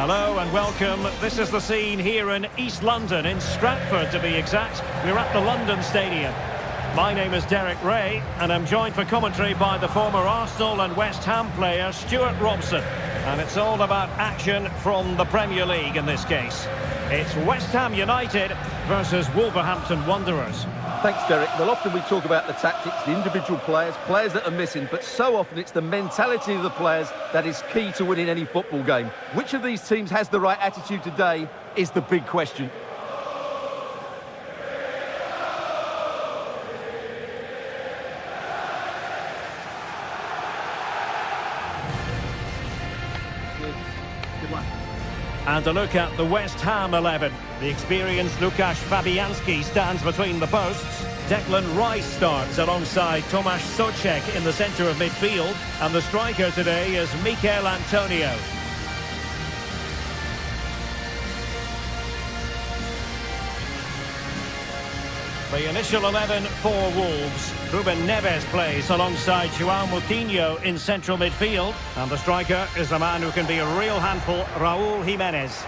Hello and welcome. This is the scene here in East London, in Stratford to be exact. We're at the London Stadium. My name is Derek Ray and I'm joined for commentary by the former Arsenal and West Ham player Stuart Robson. And it's all about action from the Premier League in this case. It's West Ham United versus Wolverhampton Wanderers. Thanks, Derek. Well, often we talk about the tactics, the individual players that are missing, but so often it's the mentality of the players that is key to winning any football game. Which of these teams has the right attitude today is the big question. Good luck. And a look at the West Ham 11. The experienced Łukasz Fabianski stands between the posts. Declan Rice starts alongside Tomasz Souček in the centre of midfield. And the striker today is Mikel Antonio. The initial 11 for Wolves. Ruben Neves plays alongside João Moutinho in central midfield. And the striker is a man who can be a real handful, Raúl Jiménez.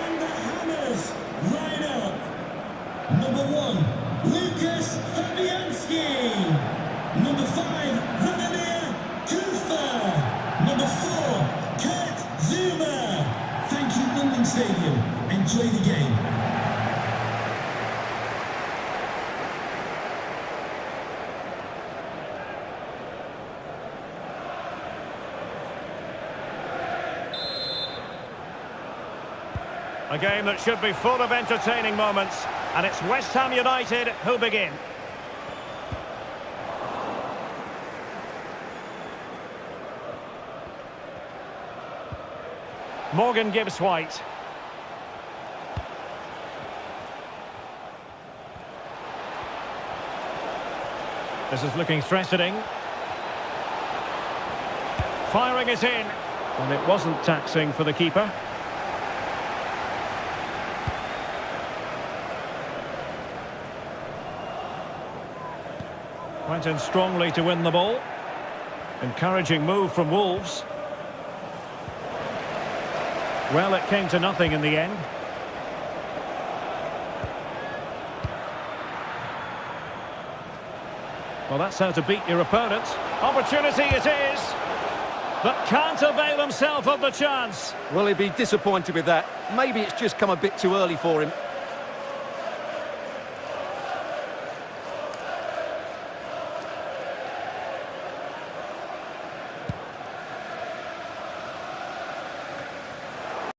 And the Hammers line up. Number 1, Łukasz Fabianski. Number 5, Vladimir Kufa. Number 4, Kurt Zuma. Thank you, London Stadium. Enjoy the game. A game that should be full of entertaining moments. And it's West Ham United who begin. Morgan Gibbs-White. This is looking threatening. Firing it in. And it wasn't taxing for the keeper. Went in strongly to win the ball. Encouraging move from Wolves. Well, it came to nothing in the end. Well, that's how to beat your opponent. Opportunity it is, but can't avail himself of the chance. Well, he'd be disappointed with that. Maybe it's just come a bit too early for him.